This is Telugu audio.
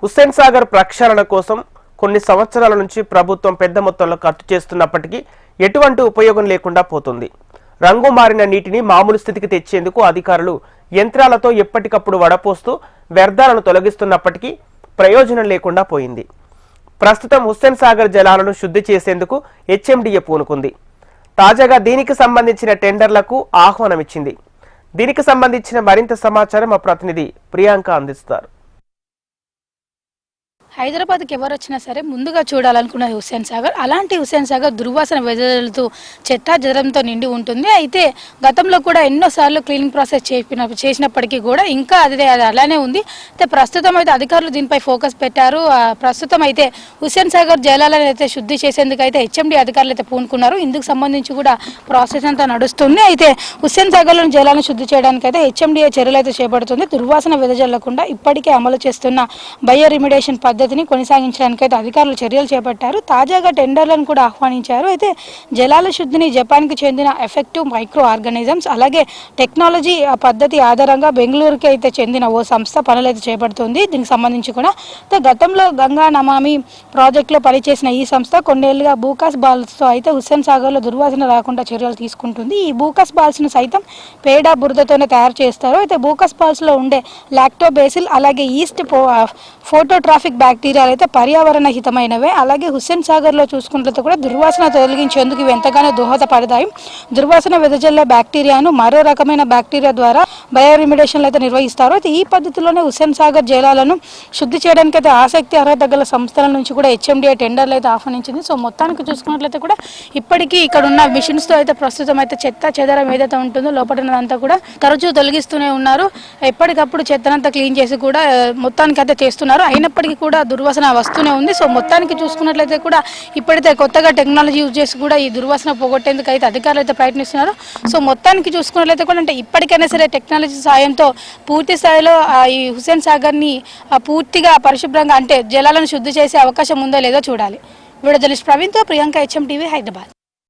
హుస్సేన్ సాగర్ ప్రక్షాళన కోసం కొన్ని సంవత్సరాల నుంచి ప్రభుత్వం పెద్ద మొత్తంలో ఖర్చు చేస్తున్నప్పటికీ ఎటువంటి ఉపయోగం లేకుండా పోతుంది. రంగు మారిన నీటిని మామూలు స్థితికి తెచ్చేందుకు అధికారులు యంత్రాలతో ఎప్పటికప్పుడు వడపోస్తూ వ్యర్థాలను తొలగిస్తున్నప్పటికీ ప్రయోజనం లేకుండా పోయింది. ప్రస్తుతం హుస్సేన్ సాగర్ జలాలను శుద్ధి చేసేందుకు హెచ్ఎండిఏ పూనుకుంది. తాజాగా దీనికి సంబంధించిన టెండర్లకు ఆహ్వానం ఇచ్చింది. దీనికి సంబంధించిన మరింత సమాచారం మా ప్రతినిధి ప్రియాంక అందిస్తారు. హైదరాబాద్కి ఎవరు వచ్చినా సరే ముందుగా చూడాలనుకున్నది హుస్సేన్ సాగర్. అలాంటి హుస్సేన్ సాగర్ దుర్వాసన వెదజల్లుతూ చెత్త చెదరంతో నిండి ఉంటుంది. అయితే గతంలో కూడా ఎన్నోసార్లు క్లీనింగ్ ప్రాసెస్ చేసినప్పటికీ కూడా ఇంకా అది అలానే ఉంది. అయితే ప్రస్తుతం అయితే అధికారులు దీనిపై ఫోకస్ పెట్టారు. ప్రస్తుతం అయితే హుస్సేన్ సాగర్ జలాలను అయితే శుద్ధి చేసేందుకు అయితే హెచ్ఎండి అధికారులు అయితే పూనుకున్నారు. ఇందుకు సంబంధించి కూడా ప్రాసెస్ అంతా నడుస్తుంది. అయితే హుస్సేన్ సాగర్లోని జలాలను శుద్ధి చేయడానికి అయితే హెచ్ఎండిఏ చర్యలు అయితే చేపడుతుంది. దుర్వాసన వెదజల్లకుండా ఇప్పటికే అమలు చేస్తున్న బయో రిమిడేషన్ పద్ధతిని కొనసాగించడానికి అయితే అధికారులు చర్యలు చేపట్టారు. తాజాగా టెండర్లను కూడా ఆహ్వానించారు. అయితే జలాల శుద్ధిని జపాన్కి చెందిన ఎఫెక్టివ్ మైక్రో ఆర్గానిజమ్స్ అలాగే టెక్నాలజీ పద్ధతి ఆధారంగా బెంగళూరుకి అయితే చెందిన ఓ సంస్థ పనులు అయితే చేపడుతుంది. దీనికి సంబంధించి కూడా గతంలో గంగా నమామి ప్రాజెక్టులో పనిచేసిన ఈ సంస్థ కొన్నేళ్లుగా బూకాస్ బాల్స్తో అయితే హుస్సేన్ సాగర్లో దుర్వాసన రాకుండా చర్యలు తీసుకుంటుంది. ఈ బూకాస్ బాల్స్ను సైతం పేడ బురదతోనే తయారు చేస్తారు. అయితే బూకాస్ బాల్స్లో ఉండే లాక్టోబేసిల్ అలాగే ఈస్ట్ ఫోటోట్రాఫిక్ బ్యాక్టీరియాలు అయితే పర్యావరణ హితమైనవే. అలాగే హుస్సేన్ సాగర్లో చూసుకున్నట్లయితే కూడా దుర్వాసన తొలగించేందుకు ఇవి ఎంతగానో దోహదపడతాయి. దుర్వాసన వెదజల్లే బ్యాక్టీరియాను మరో రకమైన బ్యాక్టీరియా ద్వారా బయోరిమిడేషన్లు అయితే నిర్వహిస్తారు. అయితే ఈ పద్ధతిలోనే హుస్సేన్ సాగర్ జలాలను శుద్ధి చేయడానికి అయితే ఆసక్తి అర్హత గల సంస్థల నుంచి కూడా హెచ్ఎండిఏ టెండర్లు అయితే ఆహ్వానించింది. సో మొత్తానికి చూసుకున్నట్లయితే కూడా ఇప్పటికీ ఇక్కడ ఉన్న మిషన్స్తో అయితే ప్రస్తుతం అయితే చెత్త చెదరం ఏదైతే ఉంటుందో లోపలనంతా కూడా తరచూ తొలగిస్తూనే ఉన్నారు. ఎప్పటికప్పుడు చెత్తనంతా క్లీన్ చేసి కూడా మొత్తానికి అయితే చేస్తున్నారు. అయినప్పటికీ కూడా దుర్వాసన వస్తూనే ఉంది. సో మొత్తానికి చూసుకున్నట్లయితే కూడా ఇప్పుడైతే కొత్తగా టెక్నాలజీ యూజ్ చేసి కూడా ఈ దుర్వాసన పోగొట్టేందుకు అయితే అధికారులు అయితే ప్రయత్నిస్తున్నారు. సో మొత్తానికి చూసుకున్నట్లయితే కూడా అంటే ఇప్పటికైనా సరే టెక్నాలజీ సాయంతో పూర్తి స్థాయిలో ఈ హుస్సేన్ సాగర్ని పూర్తిగా పరిశుభ్రంగా అంటే జలాలను శుద్ధి చేసే అవకాశం ఉందో లేదో చూడాలి. వీడియో జర్నలిస్ట్ ప్రవీణ్తో ప్రియాంక, హెచ్ఎం టీవీ, హైదరాబాద్.